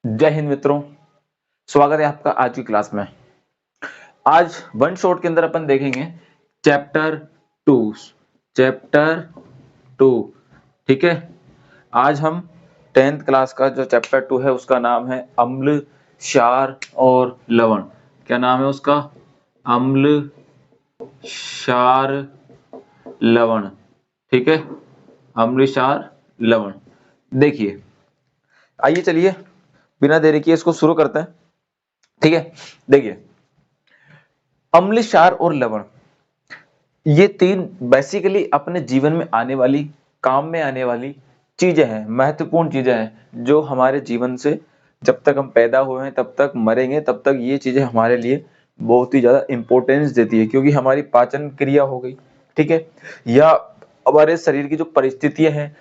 जय हिंद मित्रों, स्वागत है आपका आज की क्लास में। आज वन शॉट के अंदर अपन देखेंगे चैप्टर 2। चैप्टर 2, ठीक है। आज हम 10th क्लास का जो चैप्टर 2 है उसका नाम है अम्ल, क्षार और लवण। क्या नाम है उसका? अम्ल, क्षार, लवण, ठीक है। अम्ल, क्षार, लवण। देखिए, आइए चलिए बिना देरी किए इसको शुरू करते हैं, ठीक है। देखिए, अम्ल, क्षार और लवण, ये तीन बेसिकली अपने जीवन में आने वाली, काम में आने वाली चीजें हैं, महत्वपूर्ण चीजें हैं, जो हमारे जीवन से जब तक हम पैदा हुए हैं तब तक मरेंगे तब तक ये चीजें हमारे लिए बहुत ही ज्यादा इंपॉर्टेंस देती है, क्योंकि हमारी पाचन क्रिया हो गई, ठीक है, या हमारे शरीर की जो परिस्थितियां हैं,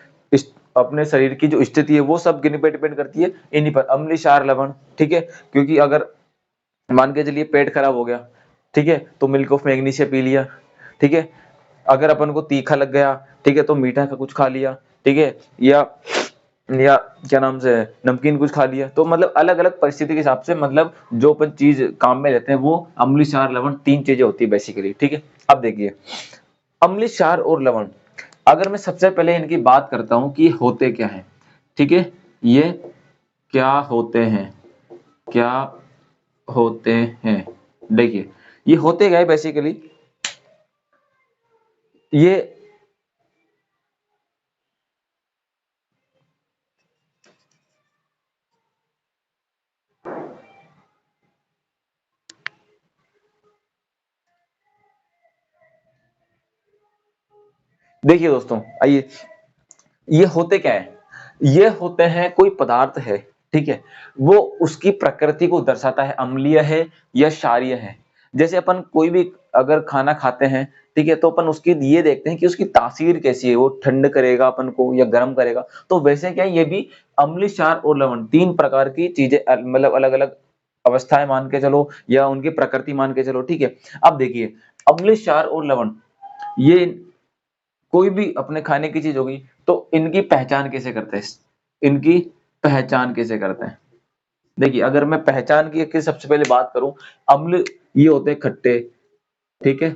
अपने शरीर की जो स्थिति है वो सब किन पे डिपेंड करती है? इन्हीं पर, अम्ल, क्षार, लवण, ठीक है। क्योंकि अगर मान के चलिए पेट खराब हो गया, ठीक है, तो मिल्क ऑफ मैग्नीशिया पी लिया, ठीक है। अगर अपन को तीखा लग गया, ठीक है, तो मीठा का कुछ खा लिया, ठीक है, या क्या नाम से नमकीन कुछ खा लिया। तो मतलब अलग अलग परिस्थिति के हिसाब से, मतलब जो अपन चीज काम में लेते हैं वो अम्ल, क्षार, लवण तीन चीजें होती है बेसिकली, ठीक है। अब देखिए, अम्ल, क्षार और लवण, अगर मैं सबसे पहले इनकी बात करता हूं कि होते क्या है, ठीक है, ये क्या होते हैं, क्या होते हैं। देखिए, ये होते क्या है बेसिकली, ये देखिए दोस्तों, आइए, ये होते क्या है? ये होते हैं, कोई पदार्थ है, ठीक है, वो उसकी प्रकृति को दर्शाता है, अम्लीय है या क्षारीय है। जैसे अपन कोई भी अगर खाना खाते हैं, ठीक है, तो अपन उसकी ये देखते हैं कि उसकी तासीर कैसी है, वो ठंड करेगा अपन को या गर्म करेगा। तो वैसे क्या है, ये भी अम्ल, क्षार और लवण तीन प्रकार की चीजें, मतलब अलग अलग अवस्थाएं मान के चलो या उनकी प्रकृति मान के चलो, ठीक है। अब देखिए, अम्ल, क्षार और लवण, ये कोई भी अपने खाने की चीज होगी, तो इनकी पहचान कैसे करते हैं? इनकी पहचान कैसे करते हैं? देखिए, अगर मैं पहचान की सबसे पहले बात करूं, अम्ल, ये होते हैं खट्टे, ठीक है,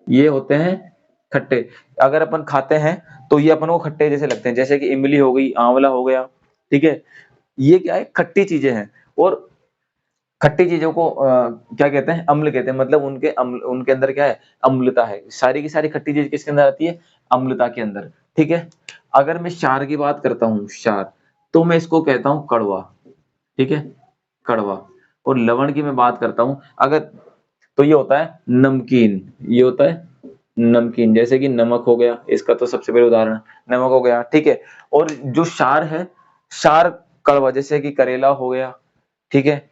ये होते हैं खट्टे। अगर अपन खाते हैं तो ये अपन को खट्टे जैसे लगते हैं, जैसे कि इमली हो गई, आंवला हो गया, ठीक है। ये क्या है? खट्टी चीजें हैं। और खट्टी चीजों को क्या कहते हैं? अम्ल कहते हैं। मतलब उनके अंदर क्या है? अम्लता है। सारी की सारी खट्टी चीज किसके अंदर आती है? अम्लता के अंदर, ठीक है। अगर मैं क्षार की बात करता हूँ, क्षार, तो मैं इसको कहता हूँ कड़वा, ठीक है, कड़वा। और लवण की मैं बात करता हूँ अगर, तो ये होता है नमकीन, ये होता है नमकीन। जैसे कि नमक हो गया, इसका तो सबसे पहले उदाहरण नमक हो गया, ठीक है। और जो क्षार है, क्षार कड़वा, जैसे कि करेला हो गया, ठीक है,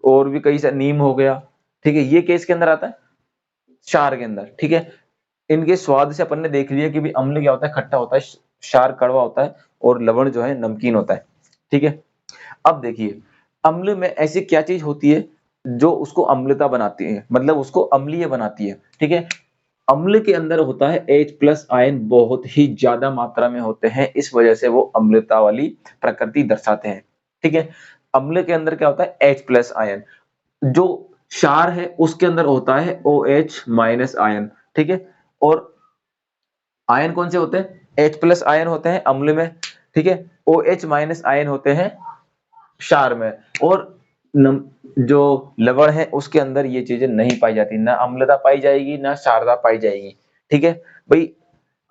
और भी कई सारे, नीम हो गया, ठीक है, ये केस के अंदर आता है, क्षार के अंदर, ठीक है। इनके स्वाद से अपन ने देख लिया कि भी अम्ल क्या होता है? खट्टा होता है, क्षार कड़वा होता है, और लवण जो है नमकीन होता है, ठीक है। अब देखिए, अम्ल में ऐसी क्या चीज होती है जो उसको अम्लता बनाती है, मतलब उसको अम्लीय बनाती है, ठीक है। अम्ल के अंदर होता है H+ आयन, बहुत ही ज्यादा मात्रा में होते हैं, इस वजह से वो अम्लता वाली प्रकृति दर्शाते हैं, ठीक है। अम्ल के अंदर क्या होता है? H+ ion. जो क्षार है उसके अंदर होता है OH- आयन, ठीक है। और आयन कौन से होते हैं? H+ आयन होते हैं अम्ल में, ठीक है। OH- आयन होते हैं क्षार में। और जो लवण है उसके अंदर ये चीजें नहीं पाई जाती, ना अम्लता पाई जाएगी ना क्षारता पाई जाएगी, ठीक है भाई।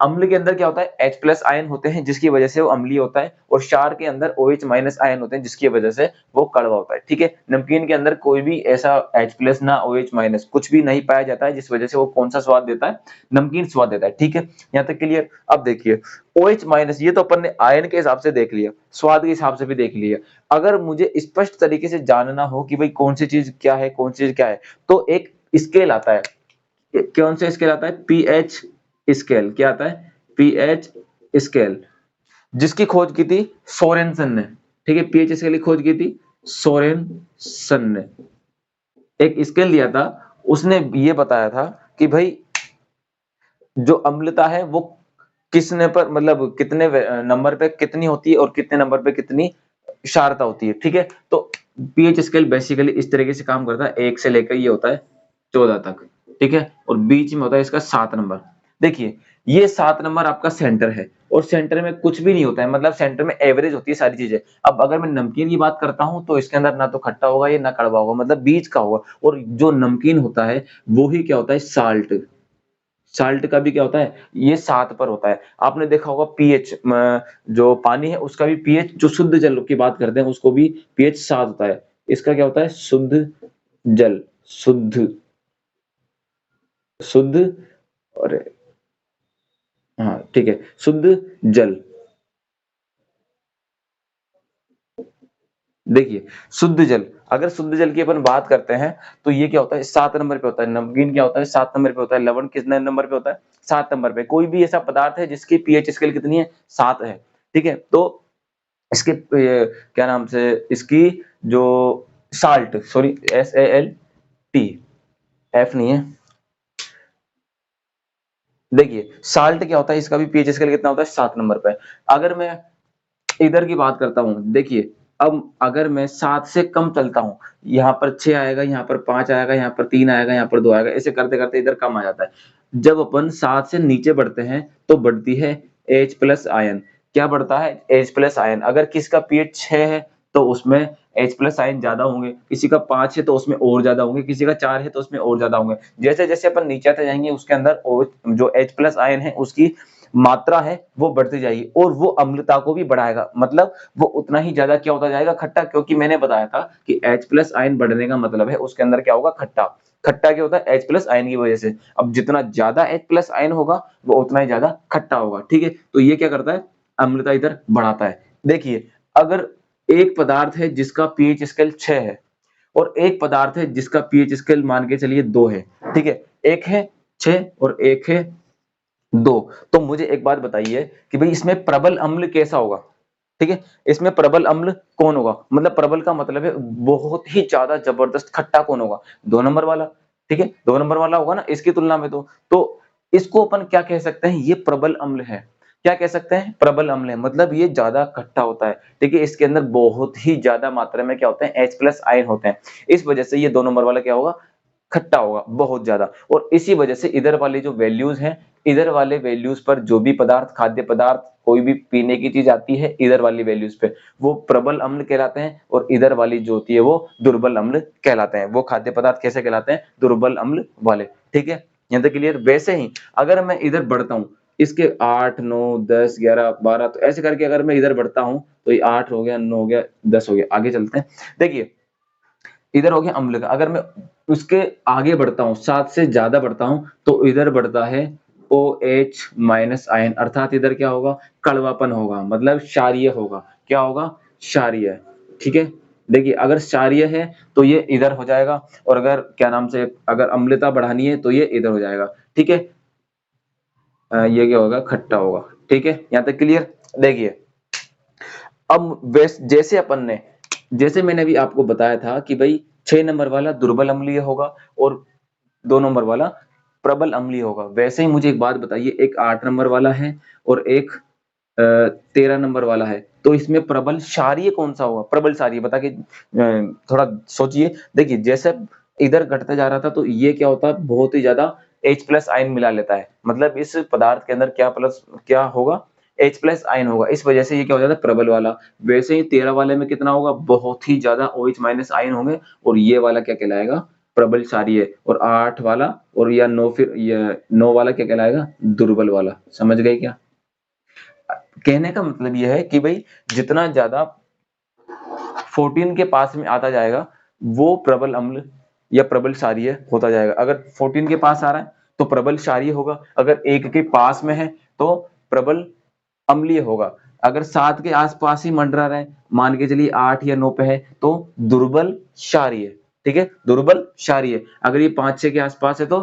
अम्ल के अंदर क्या होता है? H+ आयन होते हैं जिसकी वजह से वो अम्लीय होता है, और क्षार के अंदर OH- आयन होते हैं जिसकी वजह से वो कड़वा होता है, ठीक है। नमकीन के अंदर कोई भी ऐसा H+ ना OH- कुछ भी नहीं पाया जाता है, जिस वजह से वो कौन सा स्वाद देता है? नमकीन स्वाद देता है, ठीक है। यहाँ तक क्लियर? अब देखिए, OH- ये तो अपन ने आयन के हिसाब से देख लिया, स्वाद के हिसाब से भी देख लिया। अगर मुझे स्पष्ट तरीके से जानना हो कि भाई कौन सी चीज क्या है, कौन सी चीज क्या है, तो एक स्केल आता है। कौन सा स्केल आता है? PH scale. क्या आता है? पीएच स्केल, जिसकी खोज की थी सोरेनसन ने, ठीक है। पीएच स्केल की खोज की थी सोरेनसन ने। एक स्केल दिया था, उसने ये बताया था कि भाई जो अम्लता है वो किसने पर, मतलब कितने नंबर पे कितनी होती है और कितने नंबर पे कितनी क्षारता होती है, ठीक है। तो पीएच स्केल बेसिकली इस तरीके से काम करता है, 1 से लेकर ये होता है 14 तक, ठीक है, और बीच में होता है इसका 7 नंबर। देखिए ये 7 नंबर आपका सेंटर है, और सेंटर में कुछ भी नहीं होता है, मतलब सेंटर में एवरेज होती है सारी चीजें। अब अगर मैं नमकीन की बात करता हूं तो इसके अंदर ना तो खट्टा होगा ये ना कड़वा होगा, मतलब बीच का होगा। और जो नमकीन होता है वो ही क्या होता है, साल्ट। साल्ट का भी क्या होता है, ये 7 पर होता है। आपने देखा होगा पीएच, जो पानी है उसका भी पीएच, जो शुद्ध जल की बात करते हैं उसको भी पीएच 7 होता है। इसका क्या होता है, शुद्ध जल, शुद्ध, शुद्ध, और हाँ ठीक है, शुद्ध जल। देखिए शुद्ध जल, अगर शुद्ध जल की अपन बात करते हैं तो ये क्या होता है, 7 नंबर पे होता है। नमकीन क्या होता है, 7 नंबर पे होता है। लवण कितने नंबर पे होता है, 7 नंबर पे। कोई भी ऐसा पदार्थ है जिसकी पीएच स्केल कितनी है, 7 है, ठीक है। तो इसके क्या नाम से, इसकी जो साल्ट, सॉरी SALT, एफ नहीं है। देखिए साल्ट क्या होता है, इसका भी पीएच स्केल कितना होता है, 7 नंबर पे। अगर मैं इधर की बात करता हूँ, देखिए अब अगर मैं 7 से कम चलता हूँ, यहाँ पर 6 आएगा, यहाँ पर 5 आएगा, यहाँ पर 3 आएगा, यहाँ पर 2 आएगा, ऐसे करते करते इधर कम आ जाता है। जब अपन 7 से नीचे बढ़ते हैं तो बढ़ती है H प्लस आयन। क्या बढ़ता है, H प्लस आयन। अगर किसका पीएच 6 है तो उसमें H प्लस आयन ज्यादा होंगे, किसी का 5 है तो उसमें और ज्यादा होंगे, किसी का 4 है तो उसमें और ज्यादा होंगे। जैसे जैसे अपन नीचे आते जाएंगे उसके अंदर जो H प्लस आयन है उसकी मात्रा है वो बढ़ती जाएगी, और वो अम्लता को भी बढ़ाएगा, मतलब वो उतना ही ज्यादा क्या होता जाएगा, खट्टा। क्योंकि मैंने बताया था कि H प्लस आयन बढ़ने का मतलब है उसके अंदर क्या होगा, खट्टा। खट्टा क्या होता है, H प्लस आयन की वजह से। अब जितना ज्यादा H प्लस आयन होगा वो उतना ही ज्यादा खट्टा होगा, ठीक है। तो ये क्या करता है, अम्लता इधर बढ़ाता है। देखिए अगर एक पदार्थ है जिसका पीएच स्केल 6 है, और एक पदार्थ है जिसका पीएच स्केल मान के चलिए 2 है, ठीक है। एक है 6 और एक है 2। तो मुझे एक बात बताइए कि भाई इसमें प्रबल अम्ल कैसा होगा, ठीक है। इसमें प्रबल अम्ल कौन होगा, मतलब प्रबल का मतलब है बहुत ही ज्यादा जबरदस्त खट्टा कौन होगा, 2 नंबर वाला, ठीक है। 2 नंबर वाला होगा ना इसकी तुलना में। तो इसको अपन क्या कह सकते हैं, ये प्रबल अम्ल है। क्या कह सकते हैं, प्रबल अम्ल है, मतलब ये ज्यादा खट्टा होता है, ठीक है। इसके अंदर बहुत ही ज्यादा मात्रा में क्या होते हैं, H प्लस आयन होते हैं। इस वजह से ये 2 नंबर वाला क्या होगा, खट्टा होगा बहुत ज्यादा। और इसी वजह से इधर वाले जो वैल्यूज हैं, इधर वाले वैल्यूज पर जो भी पदार्थ, खाद्य पदार्थ, कोई भी पीने की चीज आती है इधर वाली वैल्यूज पे, वो प्रबल अम्ल कहलाते हैं, और इधर वाली जो होती है वो दुर्बल अम्ल कहलाते हैं। वो खाद्य पदार्थ कैसे कहलाते हैं, दुर्बल अम्ल वाले, ठीक है। यहाँ तक क्लियर। वैसे ही अगर मैं इधर बढ़ता हूँ, इसके 8 9 10 11 12, तो ऐसे करके अगर मैं इधर बढ़ता हूँ तो ये 8 हो गया, 9 हो गया, 10 हो गया। आगे चलते हैं। देखिए इधर हो गया अम्ल का। अगर मैं उसके आगे बढ़ता हूं, 7 से ज्यादा बढ़ता हूं, तो इधर बढ़ता है OH माइनस आयन, अर्थात इधर क्या होगा, कड़वापन होगा, मतलब क्षारीय होगा। क्या होगा, क्षारीय, ठीक है। देखिए अगर क्षारीय है तो ये इधर हो जाएगा, और अगर क्या नाम से, अगर अम्लता बढ़ानी है तो ये इधर हो जाएगा, ठीक है। ये क्या होगा, खट्टा होगा, ठीक है। यहाँ तक क्लियर। देखिए अब जैसे अपन ने, जैसे मैंने अभी आपको बताया था कि भाई 6 नंबर वाला दुर्बल अम्लीय होगा और 2 नंबर वाला प्रबल अम्लीय होगा, वैसे ही मुझे एक बात बताइए, एक 8 नंबर वाला है और एक 13 नंबर वाला है, तो इसमें प्रबल क्षारीय कौन सा होगा, प्रबल क्षारीय बता के थोड़ा सोचिए। देखिए जैसे इधर घटता जा रहा था तो ये क्या होता है, बहुत ही ज्यादा H प्लस आयन मिला लेता है, मतलब इस पदार्थ के अंदर क्या प्लस क्या होगा, H प्लस आयन होगा। इस वजह से ये क्या हो जाता है, प्रबल वाला। वैसे ही 13 वाले में कितना होगा, बहुत ही ज्यादा OH माइनस आयन होंगे, और ये वाला क्या कहलाएगा, प्रबल क्षारीय। और 8 वाला और या 9, फिर ये 9 वाला क्या कहलाएगा, दुर्बल वाला। समझ गए क्या। कहने का मतलब यह है कि भाई जितना ज्यादा 14 के पास में आता जाएगा वो प्रबल अम्ल या प्रबल क्षारीय होता जाएगा। अगर 14 के पास आ रहा है तो प्रबल क्षारीय होगा, अगर 1 के पास में है तो प्रबल अम्लीय होगा। अगर 7 के आसपास ही मंडरा रहे, मान के चलिए 8 या 9 पे है, तो दुर्बल क्षारीय, ठीक है, दुर्बल क्षारीय। अगर ये 5 6 के आसपास है तो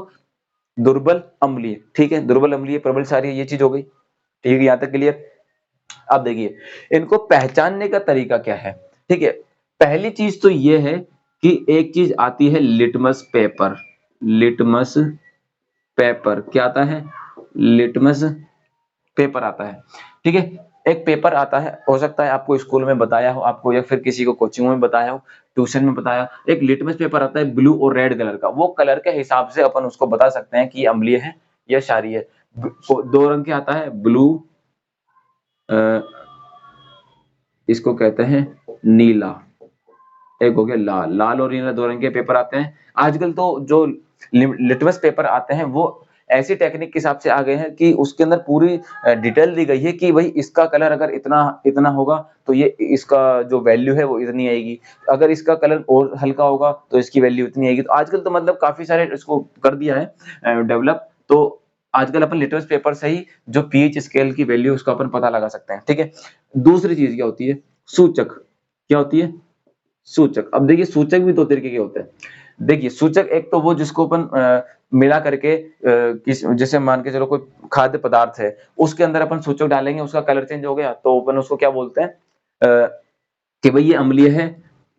दुर्बल अम्लीय, ठीक है। दुर्बल अम्लीय, प्रबल क्षारीय, ये चीज हो गई, ठीक है। यहां तक क्लियर। अब देखिए इनको पहचानने का तरीका क्या है, ठीक है। पहली चीज तो ये है कि एक चीज आती है लिटमस पेपर। लिटमस पेपर क्या आता है, लिटमस पेपर आता है, ठीक है। एक पेपर आता है, हो सकता है आपको स्कूल में बताया हो आपको, या फिर किसी को कोचिंग में बताया हो, ट्यूशन में बताया, एक लिटमस पेपर आता है ब्लू और रेड कलर का। वो कलर के हिसाब से अपन उसको बता सकते हैं कि अम्लीय है या क्षारीय है। दो रंग के आता है, ब्लू, इसको कहते हैं नीला, एक हो गया लाल। लाल और नीला दो रंग के पेपर आते हैं। आजकल तो जो लिटमस पेपर आते हैं वो ऐसी टेक्निक के हिसाब से आ गए हैं कि उसके अंदर पूरी डिटेल दी गई है कि भाई इसका कलर अगर इतना इतना होगा तो ये इसका जो वैल्यू है वो इतनी आएगी, अगर इसका कलर और हल्का होगा तो इसकी वैल्यू इतनी आएगी। तो आजकल तो मतलब काफी सारे इसको कर दिया है डेवलप। तो आजकल अपन लिटमस पेपर से ही जो पीएच स्केल की वैल्यू उसका अपन पता लगा सकते हैं, ठीक है। दूसरी चीज क्या होती है, सूचक। क्या होती है, सूचक। अब देखिए सूचक भी दो तरीके के होते हैं। देखिए सूचक एक तो वो जिसको अपन मिला करके किस, जैसे मान के चलो कोई खाद्य पदार्थ है, उसके अंदर अपन सूचक डालेंगे, उसका कलर चेंज हो गया तो अपन उसको क्या बोलते हैं कि भाई ये अम्लीय है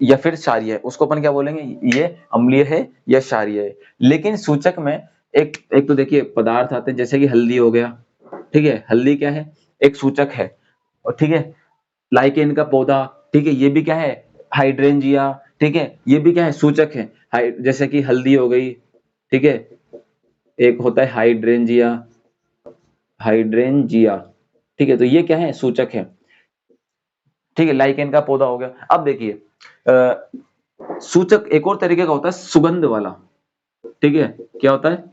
या फिर क्षारीय है, उसको अपन क्या बोलेंगे, ये अम्लीय है या क्षारीय है। लेकिन सूचक में एक एक तो देखिए पदार्थ आते हैं जैसे कि हल्दी हो गया, ठीक है, हल्दी क्या है, एक सूचक है, और ठीक है, लाइकेन का पौधा, ठीक है, ये भी क्या है, हाइड्रेंजिया, ठीक है, ये भी क्या है, सूचक है। जैसे कि हल्दी हो गई, ठीक है, एक होता है हाइड्रेंजिया, हाइड्रेंजिया, ठीक है, तो ये क्या है, सूचक है, ठीक है, लाइकेन का पौधा हो गया। अब देखिए सूचक एक और तरीके का होता है सुगंध वाला, ठीक है, क्या होता है,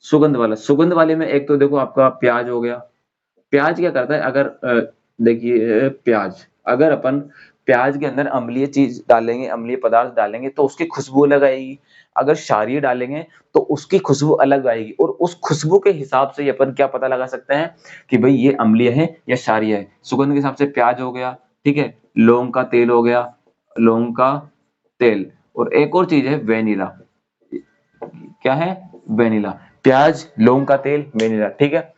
सुगंध वाला। सुगंध वाले में एक तो देखो आपका प्याज हो गया। प्याज क्या करता है, अगर देखिए प्याज, अगर अपन प्याज के अंदर अम्लीय चीज डालेंगे, अम्लीय पदार्थ डालेंगे तो उसकी खुशबू अलग आएगी, अगर क्षारीय डालेंगे तो उसकी खुशबू अलग आएगी, और उस खुशबू के हिसाब से अपन क्या पता लगा सकते हैं कि भाई ये अम्लीय है या क्षारीय है। सुगंध के हिसाब से प्याज हो गया, ठीक है, लौंग का तेल हो गया, लौंग का तेल, और एक और चीज है वेनिला। क्या है, वेनिला। प्याज, लौंग का तेल, वेनिला, ठीक है।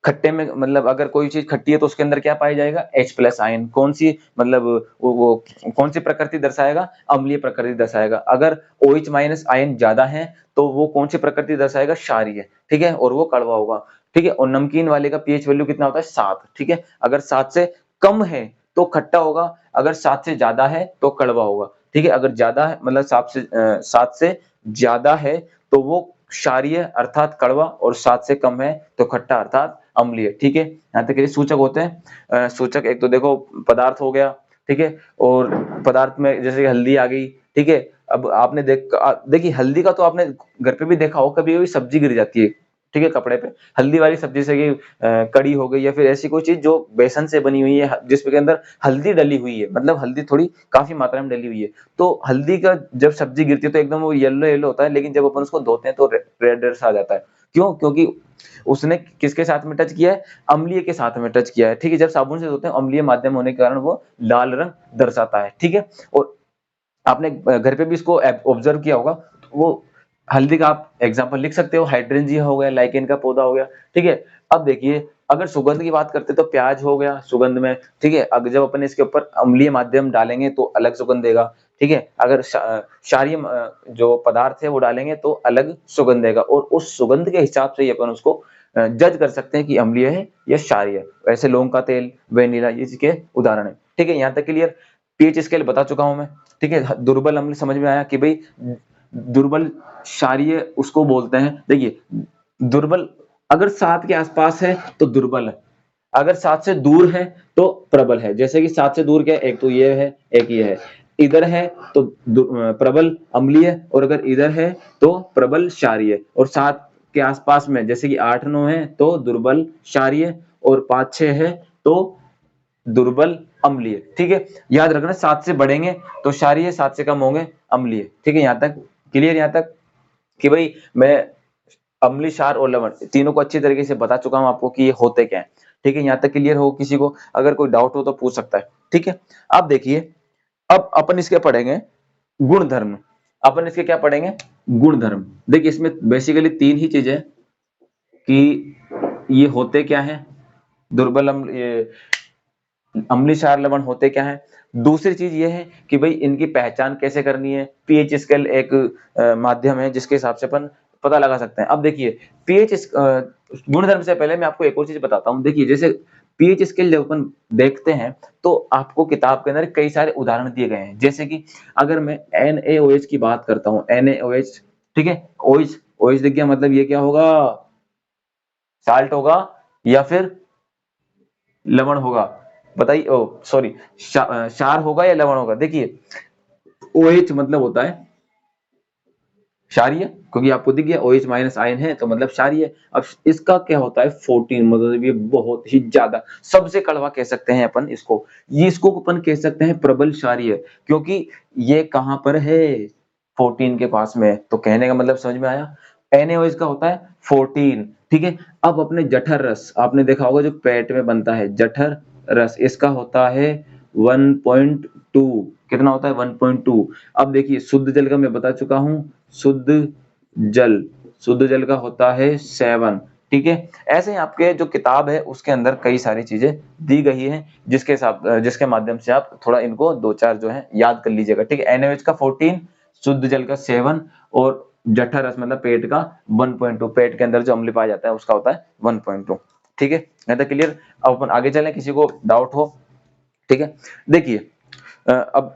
खट्टे में मतलब अगर कोई चीज खट्टी है तो उसके अंदर क्या पाया जाएगा, H प्लस आयन। कौन सी मतलब वो कौन सी प्रकृति दर्शाएगा, अम्लीय प्रकृति दर्शाएगा। अगर OH माइनस आयन ज्यादा है तो वो कौन सी प्रकृति दर्शाएगा, क्षारीय, ठीक है, और वो कड़वा होगा, ठीक है। और नमकीन वाले का पीएच वैल्यू कितना होता है, 7, ठीक है। अगर 7 से कम है तो खट्टा होगा, अगर 7 से ज्यादा है तो कड़वा होगा, ठीक है। अगर ज्यादा है मतलब 7 से ज्यादा है तो वो क्षारीय अर्थात कड़वा, और 7 से कम है तो खट्टा अर्थात अम्लीय, ठीक है। यहाँ तक ये सूचक होते हैं। सूचक एक तो देखो पदार्थ हो गया, ठीक है, और पदार्थ में जैसे हल्दी आ गई, ठीक है। अब आपने देखिए हल्दी का तो आपने घर पे भी देखा हो, कभी कभी सब्जी गिर जाती है, ठीक है, कपड़े पे। हल्दी वाली सब्जी से कि कड़ी हो गई या फिर ऐसी कोई चीज जो बेसन से बनी हुई है जिसके अंदर हल्दी डली हुई है, मतलब हल्दी थोड़ी काफी मात्रा में डली हुई है, तो हल्दी का जब सब्जी गिरती है तो एकदम वो येलो येलो होता है, लेकिन जब अपन उसको धोते हैं तो रेड रेड सा आ जाता है। क्यों, क्योंकि उसने किसके साथ में टच किया है, अम्लीय के साथ में टच किया है, ठीक है। जब साबुन से धोते हैं अम्लीय माध्यम होने के कारण वो लाल रंग दर्शाता है, ठीक है। और आपने घर पे भी इसको ऑब्जर्व किया होगा, तो वो हल्दी का आप एग्जांपल लिख सकते हो, हाइड्रेंजिया हो गया, लाइकेन का पौधा हो गया, ठीक है। अब देखिए अगर सुगंध की बात करते तो प्याज हो गया सुगंध में, ठीक है। अगर जब अपन इसके ऊपर अम्लीय माध्यम डालेंगे तो अलग सुगंध देगा, ठीक है। अगर क्षारीय जो पदार्थ है वो डालेंगे तो अलग सुगंध देगा, और उस सुगंध के हिसाब से ही अपन उसको जज कर सकते हैं कि अम्लीय है या क्षारीय है। वैसे लौंग का तेल, वेनिला, ये इसके उदाहरण है, ठीक है। यहाँ तक क्लियर। पीएच स्केल बता चुका हूं मैं, ठीक है। दुर्बल अम्ल समझ में आया कि भाई दुर्बल क्षारीय उसको बोलते हैं। देखिए दुर्बल अगर 7 के आसपास है तो दुर्बल है, अगर 7 से दूर है तो प्रबल है। जैसे कि 7 से दूर क्या है, एक तो ये है, एक ये है, इधर है तो प्रबल अम्लीय, और अगर इधर है तो प्रबल क्षारीय। और 7 के आसपास में जैसे कि 8-9 है तो दुर्बल क्षारीय, और 5-6 है तो दुर्बल अम्लीय, ठीक है। याद रखना 7 से बढ़ेंगे तो क्षारीय, 7 से कम होंगे अम्लीय, ठीक है। यहाँ तक क्लियर, यहाँ तक कि भाई मैं अम्लीय, क्षार और लवण तीनों को अच्छी तरीके से बता चुका हूं आपको कि ये होते क्या है, ठीक है। यहाँ तक क्लियर हो, किसी को अगर कोई डाउट हो तो पूछ सकता है, ठीक है। अब देखिए अब अपन इसके पढ़ेंगे गुणधर्म। अपन इसके क्या पढ़ेंगे, गुणधर्म। देखिए इसमें बेसिकली 3 ही चीजें कि ये होते क्या है, दुर्बल अम्ल, अम्लीय, क्षार, लवण होते क्या है। दूसरी चीज ये है कि भाई इनकी पहचान कैसे करनी है। पीएच स्केल एक माध्यम है जिसके हिसाब से अपन पता लगा सकते हैं। अब देखिए पीएच गुणधर्म से पहले मैं आपको एक और चीज बताता हूं। देखिए जैसे पीएच स्केल जब अपन देखते हैं तो आपको किताब के अंदर कई सारे उदाहरण दिए गए हैं, जैसे कि अगर मैं NaOH की बात करता हूँ, NaOH, ठीक है, OH, OH दिख गया, मतलब ये क्या होगा, साल्ट होगा या फिर लवण होगा, बताइए, ओ सॉरी, क्षार होगा या लवण होगा। देखिए OH मतलब होता है क्षारीय, क्योंकि आपको दिख गया OH माइनस आयन है तो मतलब क्षारीय। अब इसका क्या होता है 14, मतलब ये बहुत ही ज्यादा, सबसे कड़वा कह सकते हैं अपन इसको, ये इसको अपन कह सकते हैं प्रबल क्षारीय, क्योंकि ये कहां पर है 14 के पास में। तो कहने का मतलब समझ में आया, NaOH का होता है 14, ठीक है। अब अपने जठर रस आपने देखा होगा जो पेट में बनता है, जठर रस, इसका होता है 1.2, कितना होता है 1.2। अब देखिए शुद्ध जल का मैं बता चुका हूं, शुद्ध जल, शुद्ध जल का होता है 7, ठीक है। ऐसे ही आपके जो किताब है उसके अंदर कई सारी चीजें दी गई हैं, जिसके माध्यम से आप थोड़ा इनको दो चार जो है याद कर लीजिएगा, ठीक है। NaOH का 14, शुद्ध जल का 7 और जठर रस मतलब पेट का 1.2, पेट के अंदर जो अम्ल पाया जाता है उसका होता है 1.2, ठीक है। यहाँ तक क्लियर। अब अपन आगे चलें, किसी को डाउट हो, ठीक है। देखिए अब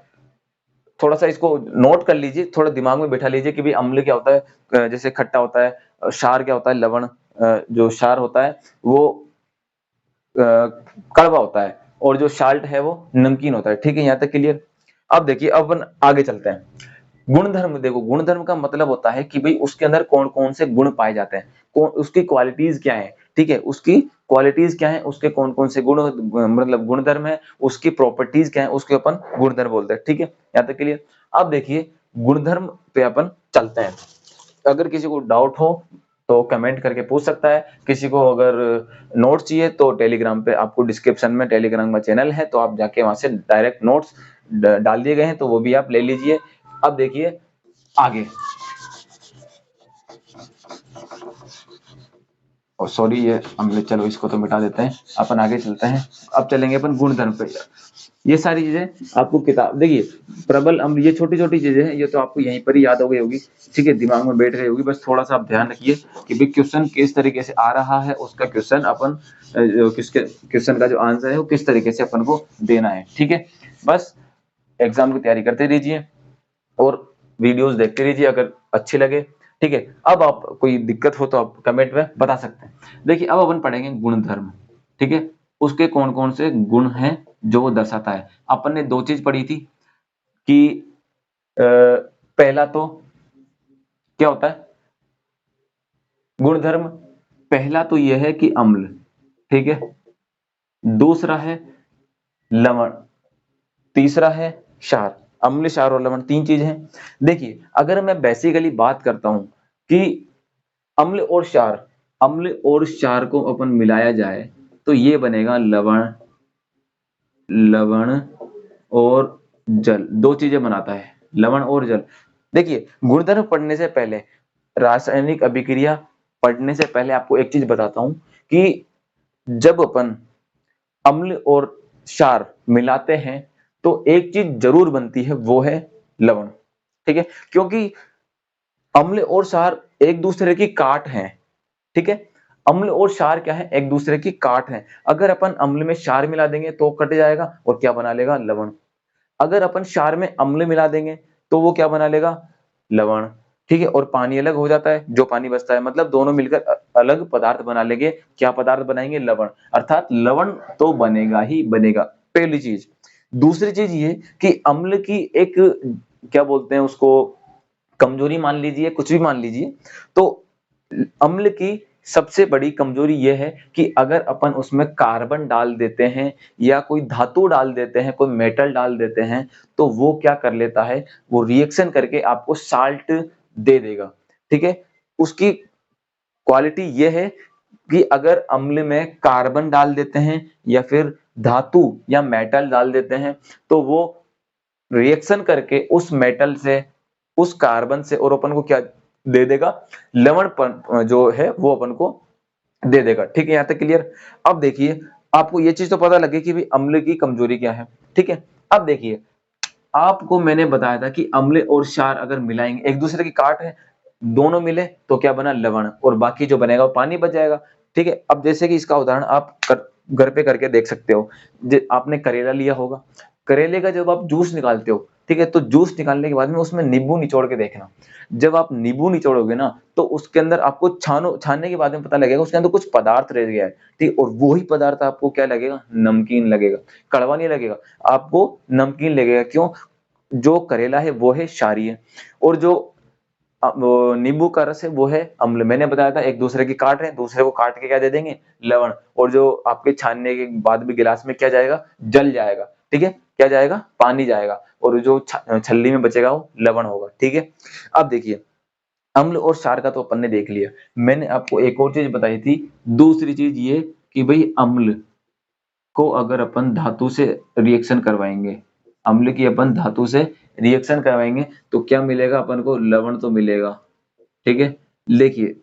थोड़ा सा इसको नोट कर लीजिए, थोड़ा दिमाग में बैठा लीजिए कि भाई अम्ल क्या होता है, जैसे खट्टा होता है, क्षार क्या होता है, लवण, जो क्षार होता है वो कड़वा होता है, और जो साल्ट है वो नमकीन होता है, ठीक है। यहाँ तक क्लियर। अब देखिए, अब अपन आगे चलते हैं। गुणधर्म देखो, गुणधर्म का मतलब होता है कि भाई उसके अंदर कौन कौन से गुण पाए जाते हैं, कौन उसकी क्वालिटीज क्या है, ठीक है, उसकी क्वालिटीज क्या है, उसके कौन कौन से गुण मतलब गुणधर्म है, उसकी प्रॉपर्टीज क्या है, उसके अपन गुणधर्म बोलते हैं, ठीक है। यहाँ तक क्लियर। अब देखिए गुणधर्म पे अपन चलते हैं। अगर किसी को डाउट हो तो कमेंट करके पूछ सकता है, किसी को अगर नोट्स चाहिए तो टेलीग्राम पे आपको डिस्क्रिप्शन में टेलीग्राम का चैनल है, तो आप जाके वहां से डायरेक्ट नोट्स डाल दिए गए हैं तो वो भी आप ले लीजिए। अब देखिए आगे, और सॉरी ये अम्ल, चलो इसको तो मिटा देते हैं, अपन आगे चलते हैं। अब चलेंगे अपन गुणधर्म पे। ये सारी चीजें आपको किताब, देखिए प्रबल अम्ल, ये छोटी छोटी चीजें हैं, ये तो आपको यहीं पर ही याद हो गई होगी, ठीक है, दिमाग में बैठ गई होगी। बस थोड़ा सा आप ध्यान रखिए कि भाई क्वेश्चन किस तरीके से आ रहा है, उसका क्वेश्चन अपन किसके क्वेश्चन का जो आंसर है वो किस तरीके से अपन को देना है, ठीक है। बस एग्जाम की तैयारी करते रहिए और वीडियोस देखते रहिए अगर अच्छे लगे, ठीक है। अब आप कोई दिक्कत हो तो आप कमेंट में बता सकते हैं। देखिए अब अपन पढ़ेंगे गुणधर्म, ठीक है, उसके कौन कौन से गुण हैं जो वो दर्शाता है। अपन ने दो चीज पढ़ी थी कि पहला तो क्या होता है गुणधर्म, पहला तो यह है कि अम्ल, ठीक है, दूसरा है लवण, तीसरा है क्षार। अम्ल, क्षार और लवण तीन चीज हैं। देखिए अगर मैं बेसिकली बात करता हूं कि अम्ल और क्षार, अम्ल और क्षार को अपन मिलाया जाए तो ये बनेगा लवण, लवण और जल, दो चीजें बनाता है, लवण और जल। देखिए गुणधर्म पढ़ने से पहले, रासायनिक अभिक्रिया पढ़ने से पहले आपको एक चीज बताता हूं कि जब अपन अम्ल और क्षार मिलाते हैं तो एक चीज जरूर बनती है, वो है लवण, ठीक है, क्योंकि अम्ल और क्षार एक दूसरे की काट हैं, ठीक है। अम्ल और क्षार क्या है, एक दूसरे की काट है। अगर अपन अम्ल में क्षार मिला देंगे तो कट जाएगा और क्या बना लेगा, लवण। अगर अपन क्षार में अम्ल मिला देंगे तो वो क्या बना लेगा, लवण, ठीक है। और पानी अलग हो जाता है, जो पानी बचता है, मतलब दोनों मिलकर अलग पदार्थ बना लेंगे, क्या पदार्थ बनाएंगे, लवण, अर्थात लवण तो बनेगा ही बनेगा, पहली चीज। दूसरी चीज ये कि अम्ल की एक, क्या बोलते हैं उसको, कमजोरी मान लीजिए, कुछ भी मान लीजिए, तो अम्ल की सबसे बड़ी कमजोरी यह है कि अगर अपन उसमें कार्बन डाल देते हैं या कोई धातु डाल देते हैं, कोई मेटल डाल देते हैं, तो वो क्या कर लेता है, वो रिएक्शन करके आपको साल्ट दे देगा, ठीक है। उसकी क्वालिटी यह है कि अगर अम्ल में कार्बन डाल देते हैं या फिर धातु या मेटल डाल देते हैं तो वो रिएक्शन करके उस मेटल से, उस कार्बन से, और अपन को क्या दे देगा, लवणपन जो है वो अपन को दे देगा, ठीक है। यहां तक क्लियर। अब देखिए आपको ये चीज तो पता लगे कि भाई अम्ल की कमजोरी क्या है, ठीक है। अब देखिए आपको मैंने बताया था कि अम्ल और क्षार अगर मिलाएंगे, एक दूसरे की काट है, दोनों मिले तो क्या बना, लवण, और बाकी जो बनेगा वो पानी बच जाएगा, ठीक है। अब जैसे कि इसका उदाहरण आप घर पे करके देख सकते हो। आपने करेला लिया होगा, करेले का जब आप जूस निकालते हो, ठीक है, तो जूस निकालने के बाद में उसमें नींबू निचोड़ के देखना। जब आप नींबू निचोड़ोगे ना, तो उसके अंदर आपको छानने के बाद में पता लगेगा उसके अंदर कुछ पदार्थ रह गया है, ठीक, और वही पदार्थ आपको क्या लगेगा, नमकीन लगेगा, कड़वा नहीं लगेगा, आपको नमकीन लगेगा। क्यों? जो करेला है वो है क्षारीय, और जो वो नींबू का रस है वो है अम्ल। मैंने बताया था एक दूसरे की काट रहे हैं, दूसरे को काट के क्या दे देंगे, लवण, और जो आपके छानने के बाद भी गिलास में क्या जाएगा, जल जाएगा, ठीक है, क्या जाएगा, पानी जाएगा, और जो छल्ली में बचेगा वो लवण होगा, ठीक है। अब देखिए, अम्ल और क्षार का तो अपन ने देख लिया। मैंने आपको एक और चीज बताई थी, दूसरी चीज ये कि भाई अम्ल को अगर अपन धातु से रिएक्शन करवाएंगे, अम्ल की अपन धातु से रिएक्शन करवाएंगे तो क्या मिलेगा अपन को, लवण तो मिलेगा, ठीक है। देखिए,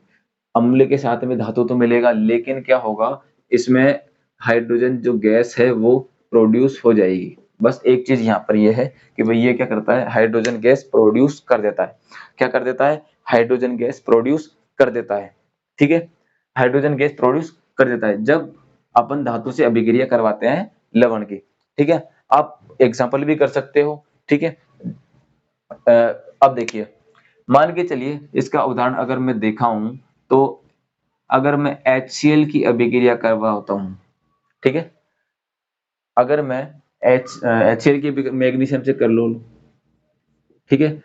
अम्ल के साथ में धातु तो मिलेगा, लेकिन क्या होगा, इसमें हाइड्रोजन जो गैस है वो प्रोड्यूस हो जाएगी। बस एक चीज यहाँ पर ये है कि भाई ये क्या करता है, हाइड्रोजन गैस प्रोड्यूस कर देता है। क्या कर देता है, हाइड्रोजन गैस प्रोड्यूस कर देता है, ठीक है, हाइड्रोजन गैस प्रोड्यूस कर देता है जब अपन धातु से अभिक्रिया करवाते हैं लवण की, ठीक है। आप एग्जाम्पल भी कर सकते हो, ठीक है। अब देखिए, मान के चलिए इसका उदाहरण अगर मैं देखा हूं, तो अगर मैं HCl की अभिक्रिया करवाता हूं, ठीक है, अगर मैं HCl की मैग्नीशियम से कर लो, ठीक है,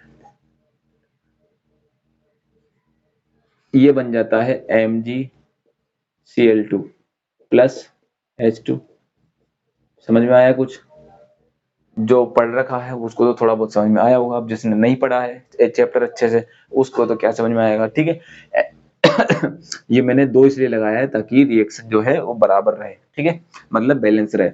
ये बन जाता है MgCl2 प्लस H2। समझ में आया कुछ? जो पढ़ रखा है उसको तो थोड़ा बहुत समझ में आया होगा, अब जिसने नहीं पढ़ा है चैप्टर अच्छे से, उसको तो क्या समझ में आएगा, ठीक है। ये मैंने दो इसलिए लगाया है ताकि रिएक्शन जो है वो बराबर रहे, ठीक है, मतलब बैलेंस रहे।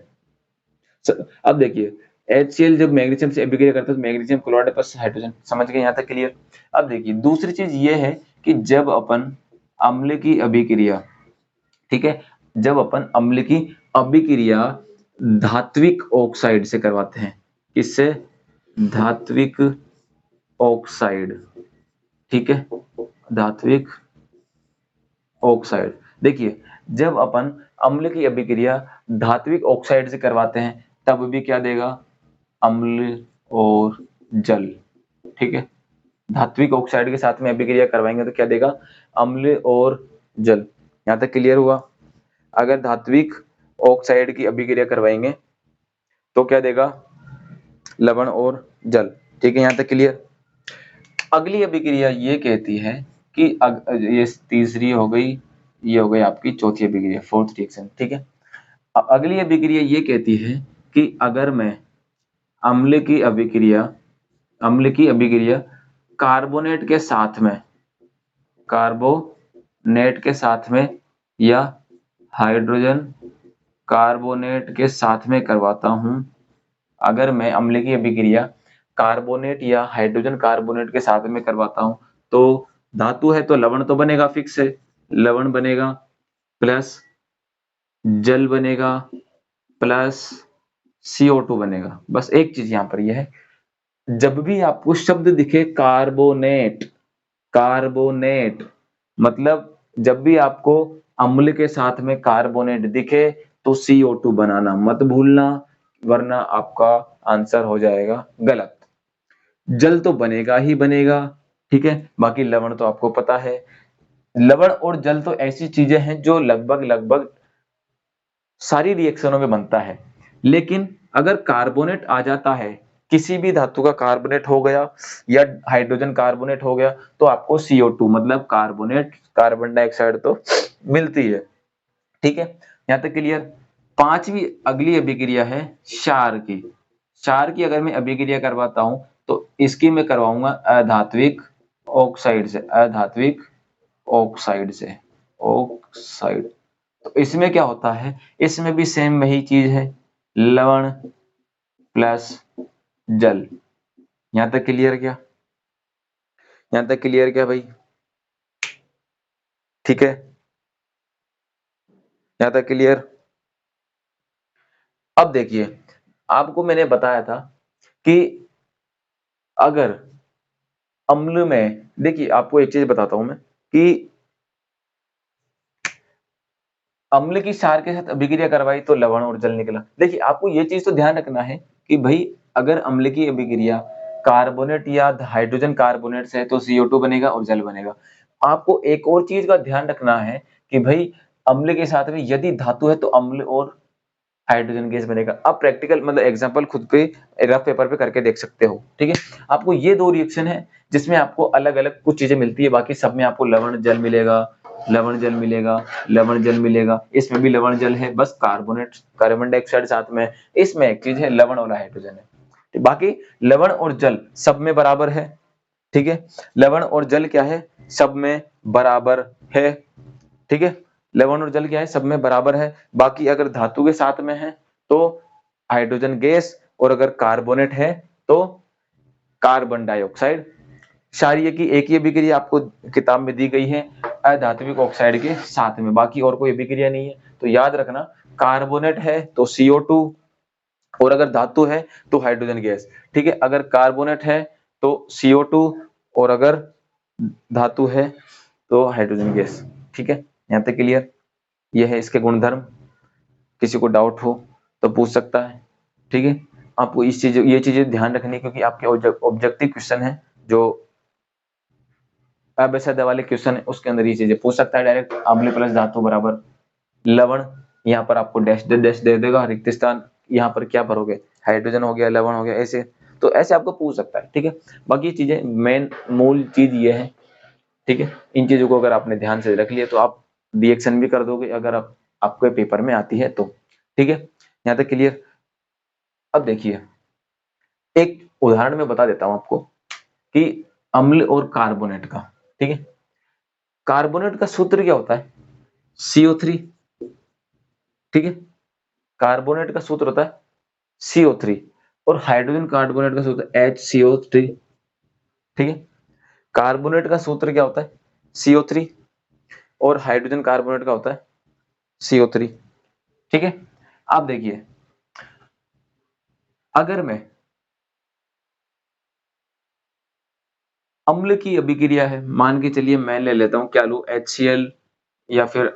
अब देखिए, HCl जब मैग्नीशियम से अभिक्रिया करता है तो मैग्नीशियम क्लोराइड प्लस हाइड्रोजन, समझ गए यहाँ तक क्लियर। अब देखिए, दूसरी चीज ये है कि जब अपन अम्ल की अभिक्रिया, ठीक है, जब अपन अम्ल की अभिक्रिया धात्विक ऑक्साइड से करवाते हैं, किससे, धात्विक ऑक्साइड, ठीक है, धात्विक ऑक्साइड। देखिए, जब अपन अम्ल की अभिक्रिया धात्विक ऑक्साइड से करवाते हैं तब भी क्या देगा, अम्ल और जल, ठीक है। धात्विक ऑक्साइड के साथ में अभिक्रिया करवाएंगे तो क्या देगा, अम्ल और जल। यहाँ तक क्लियर हुआ? अगर धात्विक ऑक्साइड की अभिक्रिया करवाएंगे तो क्या देगा, लवण और जल, ठीक है, यहाँ तक क्लियर। अगली अभिक्रिया ये कहती है कि ये तीसरी हो गई, ये हो गई आपकी चौथी अभिक्रिया, फोर्थ रिएक्शन, ठीक है। अगली अभिक्रिया ये कहती है कि अगर मैं अम्ल की अभिक्रिया अम्ल की अभिक्रिया कार्बोनेट के साथ में, कार्बोनेट के साथ में या हाइड्रोजन कार्बोनेट के साथ में करवाता हूं, अगर मैं अम्ल की अभिक्रिया कार्बोनेट या हाइड्रोजन कार्बोनेट के साथ में करवाता हूं, तो धातु है तो लवण तो बनेगा, फिक्स है, लवण बनेगा, प्लस जल बनेगा, प्लस CO2 बनेगा। बस एक चीज यहां पर यह है, जब भी आपको शब्द दिखे कार्बोनेट, कार्बोनेट, मतलब जब भी आपको अम्ल के साथ में कार्बोनेट दिखे तो CO2 बनाना मत भूलना, वरना आपका आंसर हो जाएगा गलत। जल तो बनेगा ही बनेगा, ठीक है, बाकी लवण तो आपको पता है। लवण और जल तो ऐसी चीजें हैं जो लगभग लगभग सारी रिएक्शनों में बनता है, लेकिन अगर कार्बोनेट आ जाता है, किसी भी धातु का कार्बोनेट हो गया या हाइड्रोजन कार्बोनेट हो गया, तो आपको CO2 मतलब कार्बोनेट, कार्बन डाइऑक्साइड तो मिलती है, ठीक है, यहां तक क्लियर। पांचवी अगली अभिक्रिया है क्षार की। क्षार की अगर मैं अभिक्रिया करवाता हूं तो इसकी मैं करवाऊंगा अधात्विक ऑक्साइड से, अधात्विक ऑक्साइड से, ऑक्साइड। तो इसमें क्या होता है, इसमें भी सेम वही चीज है, लवण प्लस जल। यहां तक क्लियर क्या, यहां तक क्लियर क्या भाई, ठीक है, यहां तक क्लियर। अब देखिए, आपको मैंने बताया था कि अगर अम्ल में, देखिए आपको एक चीज बताता हूं मैं कि अम्ल की क्षार के साथ अभिक्रिया करवाई तो लवण और जल निकला। देखिए आपको ये चीज तो ध्यान रखना है कि भाई अगर अम्ल की अभिक्रिया कार्बोनेट या हाइड्रोजन कार्बोनेट से है तो CO2 बनेगा और जल बनेगा। आपको एक और चीज का ध्यान रखना है कि भाई अम्ल के साथ में यदि धातु है तो अम्ल और हाइड्रोजन गैस बनेगा। अब प्रैक्टिकल मतलब एग्जांपल खुद पे रफ पेपर पे करके देख सकते हो, ठीक है। आपको ये दो रिएक्शन है जिसमें आपको अलग अलग कुछ चीजें मिलती है, बाकी सब में आपको लवण जल मिलेगा, लवण जल मिलेगा, लवण जल मिलेगा। इसमें भी लवण जल है, बस कार्बोनेट कार्बन डाइऑक्साइड साथ में। इसमें एक चीज है लवण और हाइड्रोजन है, बाकी लवण और जल सब में बराबर है, ठीक है। लवण और जल क्या है, सब में बराबर है, ठीक है। लवण और जल क्या है, सब में बराबर है। बाकी अगर धातु के साथ में है तो हाइड्रोजन गैस, और अगर कार्बोनेट है तो कार्बन डाइऑक्साइड। क्षारीय की एक ही अभिक्रिया आपको किताब में दी गई है अधात्विक ऑक्साइड के साथ में, बाकी और कोई अभिक्रिया नहीं है। तो याद रखना कार्बोनेट है तो CO2, और अगर धातु है तो हाइड्रोजन गैस, ठीक है। अगर कार्बोनेट है तो CO2, और अगर धातु है तो हाइड्रोजन गैस, ठीक है। यहाँ तक क्लियर। यह है इसके गुणधर्म, किसी को डाउट हो तो पूछ सकता है, ठीक है। आपको इस चीज ये चीजें ध्यान रखनी है क्योंकि आपके ऑब्जेक्टिव क्वेश्चन है जो अवैध वाले क्वेश्चन है उसके अंदर ये चीजें पूछ सकता है डायरेक्ट। अम्ल प्लस धातु बराबर लवण, यहाँ पर आपको डैश डैश दे देगा, रिक्त स्थान यहाँ पर क्या भरोगे, हाइड्रोजन हो गया, लवण हो गया, ऐसे तो ऐसे आपको पूछ सकता है, ठीक है। बाकी चीजें मेन मूल चीज ये है, ठीक है। इन चीजों को अगर आपने ध्यान से रख लिया तो आप रिएक्शन भी कर दोगे अगर आपके पेपर में आती है तो, ठीक है। यहाँ तक क्लियर। अब देखिए एक उदाहरण में बता देता हूं आपको कि अम्ल और कार्बोनेट का, ठीक है। कार्बोनेट का सूत्र क्या होता है, CO3, ठीक है। कार्बोनेट का सूत्र होता है CO3, और हाइड्रोजन कार्बोनेट का सूत्र HCO3, ठीक है। कार्बोनेट का सूत्र क्या होता है CO3, और हाइड्रोजन कार्बोनेट का होता है CO3, ठीक है। आप देखिए अगर मैं अम्ल की अभिक्रिया है, मान के चलिए मैं ले लेता हूं क्या लूं, HCl, या फिर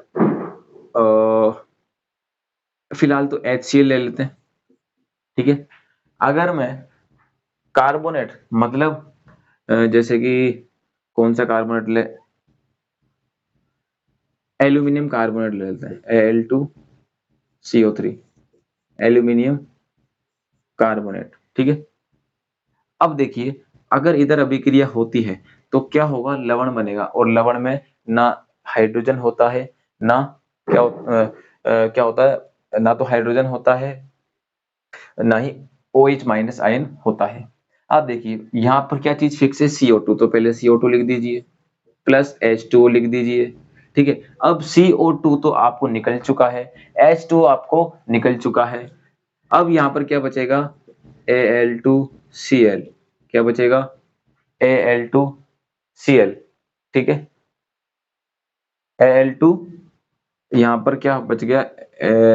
फिलहाल तो HCl ले लेते हैं, ठीक है। अगर मैं कार्बोनेट मतलब जैसे कि कौन सा कार्बोनेट ले, एल्यूमिनियम कार्बोनेट ले लेते हैं, Al2CO3, एल्यूमिनियम कार्बोनेट, ठीक है। अब देखिए अगर इधर अभिक्रिया होती है तो क्या होगा, लवण बनेगा, और लवण में ना हाइड्रोजन होता है, ना क्या होता है, ना तो हाइड्रोजन होता है, ना ही OH माइनस आयन होता है। आप देखिए यहाँ पर क्या चीज फिक्स है, CO2, तो पहले CO2 लिख दीजिए, प्लस H2O लिख दीजिए, ठीक है। अब CO2 तो आपको निकल चुका है, H2O आपको निकल चुका है। अब यहाँ पर क्या बचेगा, Al2Cl, क्या बचेगा, Al2Cl, ठीक है। Al2, यहाँ पर क्या बच गया,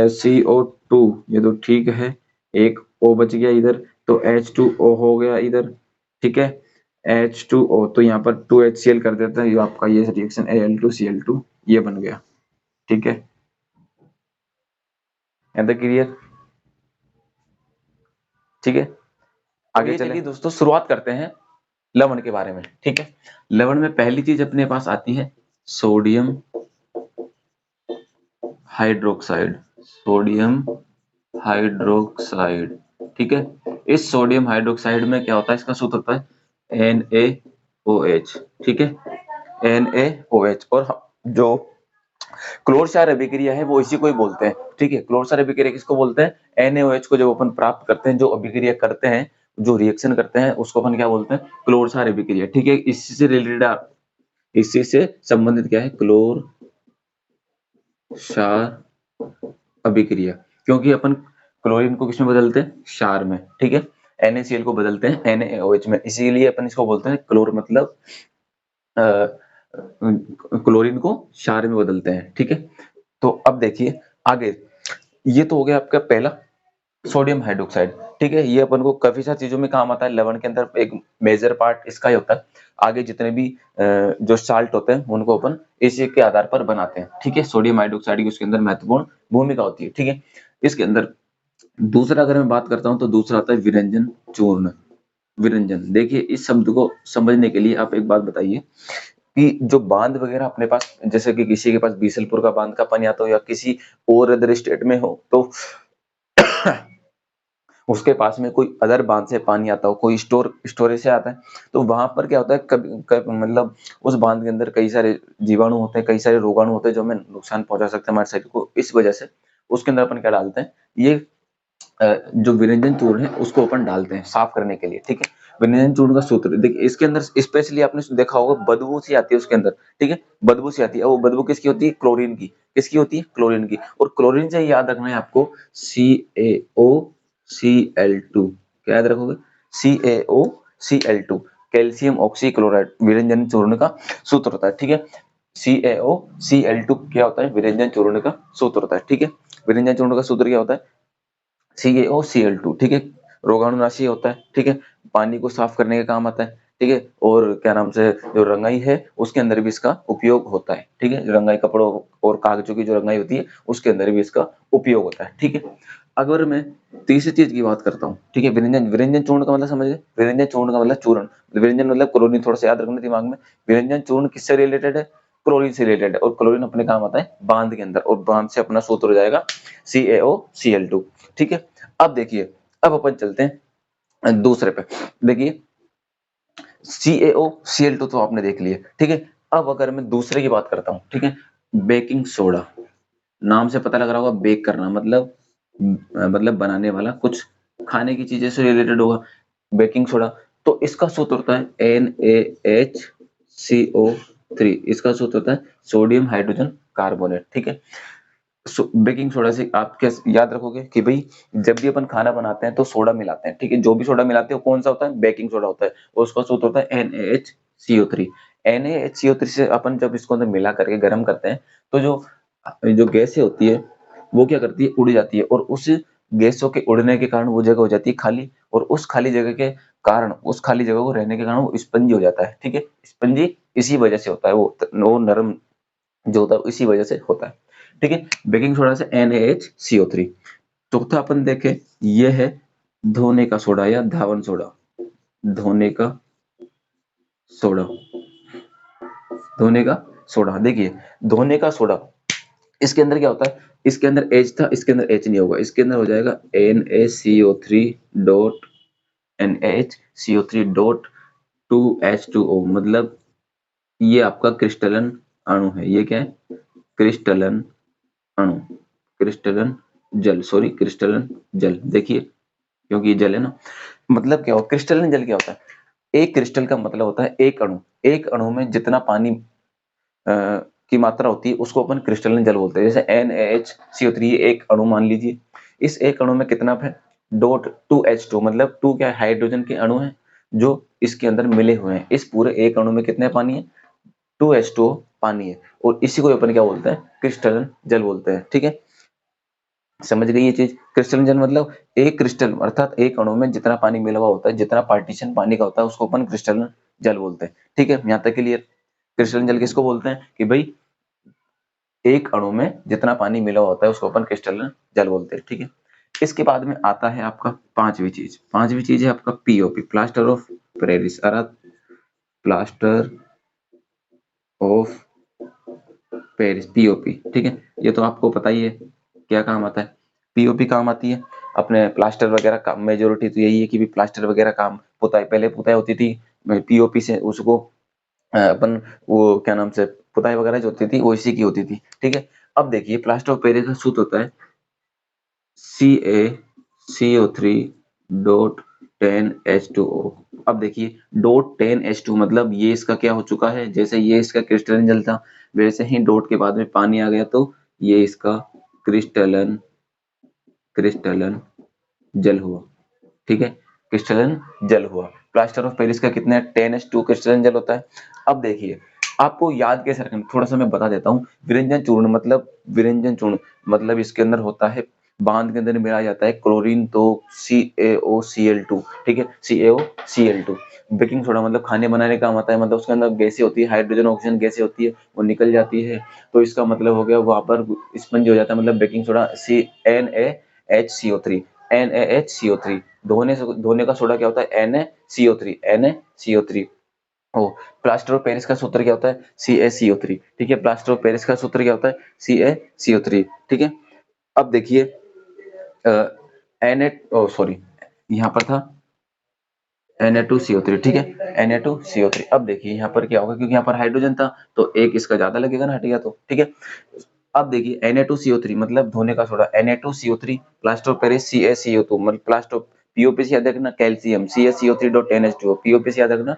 CO2, ये तो ठीक है, एक O बच गया इधर, तो H2O हो गया इधर, ठीक है। H2O तो यहाँ पर 2HCl कर देते हैं, ये आपका ये रिएक्शन Al2Cl2 ये बन गया, ठीक है। यहाँ तक क्लियर, ठीक है। आगे चलिए दोस्तों शुरुआत करते हैं लवण के बारे में, ठीक है। लवण में पहली चीज अपने पास आती है सोडियम हाइड्रोक्साइड, सोडियम हाइड्रोक्साइड, ठीक है। इस सोडियम हाइड्रोक्साइड में क्या होता है, इसका सूत्र होता है NaOH, ठीक है, NaOH। और जो क्लोर क्षार अभिक्रिया है वो इसी को ही बोलते हैं, ठीक है। क्लोर क्षार अभिक्रिया किसको बोलते हैं, NaOH को जब अपन प्राप्त करते हैं, जो अभिक्रिया करते हैं, जो रिएक्शन करते हैं, उसको अपन क्या बोलते हैं, क्लोर क्षार अभिक्रिया, ठीक है। इससे से रिलेटेड, इसी से संबंधित क्या है, क्लोर क्षार अभिक्रिया, क्योंकि अपन क्लोरीन को किसमें बदलते हैं, क्षार में, ठीक है। NaCl को बदलते हैं NaOH में, इसीलिए अपन इसको बोलते हैं क्लोर, मतलब क्लोरीन को क्षार में बदलते हैं, ठीक है। तो अब देखिए आगे, ये तो हो गया आपका पहला, सोडियम हाइड्रोक्साइड, ठीक है। ये अपन को काफी सारी चीजों में काम आता है। लवण के अंदर एक मेजर पार्ट इसका ही होता है। आगे जितने भी जो साल्ट होते हैं उनको अपन इसी के आधार पर बनाते हैं, ठीक है। सोडियम हाइड्रोक्साइड की उसके अंदर महत्वपूर्ण भूमिका होती है, ठीक है। इसके अंदर दूसरा अगर मैं बात करता हूँ तो दूसरा आता है विरंजन चूर्ण। विरंजन, देखिए इस शब्द को समझने के लिए आप एक बात बताइए कि जो बांध वगैरह अपने पास, जैसे कि किसी के पास बीसलपुर का बांध का पानी आता हो या किसी और अदर स्टेट में हो, तो उसके पास में कोई अदर बांध से पानी आता हो, कोई स्टोरेज से आता है, तो वहां पर क्या होता है, मतलब उस बांध के अंदर कई सारे जीवाणु होते हैं, कई सारे रोगाणु होते हैं जो हमें नुकसान पहुंचा सकते हैं हमारे शरीर को। इस वजह से उसके अंदर अपन क्या डालते हैं, ये जो विरंजन चूर्ण है उसको अपन डालते हैं साफ करने के लिए, ठीक है। विरंजन चूर्ण का सूत्र देखिए, इसके अंदर स्पेशली आपने देखा होगा बदबू सी आती है उसके अंदर, ठीक है। बदबू सी आती है, और वो बदबू किसकी होती है, क्लोरीन की। किसकी होती है, क्लोरीन की। और क्लोरीन से याद रखना है आपको, CaO Cl2, क्या याद रखोगे, CaO Cl2, कैल्शियम ऑक्सीक्लोराइड विरंजन चूर्ण का सूत्र होता है, ठीक है। CaO Cl2 क्या होता है, विरंजन चूर्ण का सूत्र होता है, ठीक है। विरंजन चूर्ण का सूत्र क्या होता है, CaO Cl2, ठीक है। रोगाणुनाशी होता है, ठीक है। पानी को साफ करने के काम आता है, ठीक है। और क्या नाम से, जो रंगाई है उसके अंदर भी इसका उपयोग होता है, ठीक है। रंगाई कपड़ों और कागजों की जो रंगाई होती है उसके अंदर भी इसका उपयोग होता है, ठीक है। अगर मैं तीसरी चीज की बात करता हूँ, ठीक है, विरंजन। विरंजन चूर्ण का मतलब समझ गए, विरंजन चूर्ण का मतलब चूर्ण, विरंजन मतलब क्लोरीन, थोड़ा सा याद रखना दिमाग में। विरंजन चूर्ण किससे रिलेटेड है, क्लोरीन से रिलेटेड है। और क्लोरीन अपने काम आता है बांध के अंदर, और बांध से अपना सूत्र हो जाएगा CaO Cl2, ठीक है। अब देखिए, अब अपन चलते हैं दूसरे पे। देखिए CaO Cl2 तो आपने देख लिया, ठीक है। अब अगर मैं दूसरे की बात करता हूँ, ठीक है, बेकिंग सोडा। नाम से पता लग रहा होगा, बेक करना मतलब मतलब बनाने वाला, कुछ खाने की चीजें से रिलेटेड होगा बेकिंग सोडा। तो इसका सूत्र होता है NaHCO3। इसका सूत्र होता है सोडियम हाइड्रोजन कार्बोनेट, ठीक है। बेकिंग सोडा से आप क्या याद रखोगे कि भाई जब भी अपन खाना बनाते हैं तो सोडा मिलाते हैं, ठीक है। जो भी सोडा मिलाते हैं वो कौन सा होता है, बेकिंग सोडा होता है। और उसका सूत्र होता है NaHCO3। NaHCO3 से अपन जब इसको अंदर मिला करके गर्म करते हैं, तो जो जो गैसें होती है वो क्या करती है, उड़ जाती है। और उस गैसों के उड़ने के कारण वो जगह हो जाती है खाली, और उस खाली जगह के कारण, उस खाली जगह को रहने के कारण वो स्पंजी हो जाता है, ठीक है। स्पंजी इसी वजह से होता है, वो नरम जो होता है इसी वजह से होता है, ठीक है। बेकिंग सोडा से NaHCO3। चौथा अपन देखें, ये है धोने का सोडा या धावन सोडा। धोने का सोडा, धोने का सोडा, देखिए धोने का सोडा, इसके अंदर क्या होता है, इसके अंदर H था, इसके अंदर H नहीं होगा, इसके अंदर हो जाएगा NaCO3 dot NaCO3 dot 2H2O। मतलब ये आपका क्रिस्टलन अणु है। ये क्या है, क्रिस्टलन अणु, क्रिस्टलन जल, सॉरी क्रिस्टलन जल, देखिए क्योंकि ये जल है ना। मतलब क्या हो, क्रिस्टलन जल क्या होता है, एक क्रिस्टल का मतलब होता है एक अणु। एक अणु में जितना पानी की मात्रा होती है उसको अपन क्रिस्टलन जल बोलते हैं। जैसे NaHCO3 एक अणु मान लीजिए, इस एक अणु में कितना है, डॉट 2H2, मतलब 2 क्या है, हाइड्रोजन के अणु हैं जो इसके अंदर मिले हुए हैं। इस पूरे एक अणु में कितने पानी है, 2H2O पानी है। और इसी को अपन क्या बोलते हैं, क्रिस्टलन जल बोलते हैं, ठीक है। समझ गई ये चीज, क्रिस्टलन जल मतलब एक क्रिस्टल अर्थात एक अणु में जितना पानी मिला हुआ होता है, जितना पार्टीशन पानी का होता है उसको अपन क्रिस्टलन जल बोलते हैं, ठीक है। यहाँ तक क्लियर। क्रिस्टलन जल किसको बोलते हैं कि भाई एक अणु में जितना पानी मिला हुआ होता है उसको अपन क्रिस्टलन जल बोलते हैं, ठीक है। इसके बाद में आता है आपका पांचवी चीज। पांचवी चीज है आपका POP, प्लास्टर ऑफ पेरिस, अर्थात प्लास्टर ऑफ पेरिस, POP, ठीक है। ये तो आपको पता ही है क्या काम आता है। POP काम आती है अपने प्लास्टर वगैरह का, मेजोरिटी तो यही है कि भी प्लास्टर वगैरह काम, पुताई पहले पुताई होती थी POP से, उसको अपन वो क्या नाम से, पुताई वगैरह जो होती थी वो इसी की होती थी, ठीक है। अब देखिए प्लास्टर ऑफ पेरिस का सूत्र होता है CaCO3 डॉट 10H2O। अब देखिए डॉट 10H2 मतलब ये इसका क्या हो चुका है, जैसे ये इसका क्रिस्टलन जल था, वैसे ही डॉट के बाद में पानी आ गया तो ये इसका क्रिस्टलन क्रिस्टलन जल हुआ, ठीक है। क्रिस्टलन जल हुआ। प्लास्टर ऑफ पेरिस का कितना है, 10H2 क्रिस्टलन जल होता है। अब देखिए आपको याद कैसे रखना, थोड़ा सा मैं बता देता हूँ। विरंजन चूर्ण मतलब, विरंजन चूर्ण मतलब इसके अंदर होता है बांध के अंदर मिलाया जाता है क्लोरीन तो CaOCl2, ठीक है, CaOCl2। बेकिंग सोडा मतलब खाने बनाने का आता है, मतलब उसके अंदर गैसें होती है, हाइड्रोजन ऑक्सीजन गैसें होती है, वो निकल जाती है, तो इसका मतलब हो गया वहां पर स्पंज हो जाता है, मतलब बेकिंग सोडा NaHCO3, NaHCO3। धोने का सोडा क्या होता है, NaCO3। O, plaster of Paris का सूत्र क्या होता है, CaCO3, ठीक है, प्लास्टर ऑफ पेरिस का सूत्र क्या होता है, CaCO3, ठीक है। अब देखिए सॉरी, यहाँ पर था Na2CO3, ठीक है, Na2CO3। अब देखिए यहाँ पर क्या होगा, क्योंकि यहाँ पर हाइड्रोजन था तो एक इसका ज्यादा लगेगा ना, हटेगा तो, ठीक है। अब देखिए Na2CO3 मतलब धोने का soda, Na2CO3 plaster of Paris CaCO2 मतलब प्लास्टर ऑफ, पीओपी से याद रखना कैल्शियम, CaCO3.NH2, पीओपी से याद रखना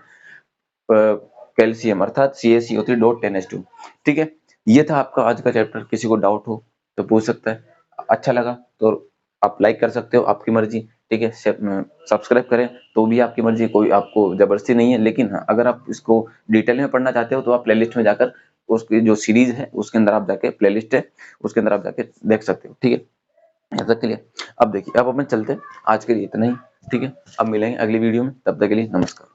कैल्शियम अर्थात CaCO3.NH2, ठीक है। ये था आपका आज का चैप्टर, किसी को डाउट हो तो पूछ सकता है, अच्छा लगा तो आप लाइक कर सकते हो, आपकी मर्जी, ठीक है। सब्सक्राइब करें तो भी आपकी मर्जी, कोई आपको जबरदस्ती नहीं है, लेकिन हाँ, अगर आप इसको डिटेल में पढ़ना चाहते हो तो आप प्लेलिस्ट में जाकर उसकी जो सीरीज है उसके अंदर आप जाके, प्लेलिस्ट है उसके अंदर आप जाके देख सकते हो, ठीक है। यहाँ तक के लिए अब देखिए, अब अपन चलते हैं, आज के लिए इतना ही, ठीक है। अब मिलेंगे अगली वीडियो में, तब तक के लिए नमस्कार।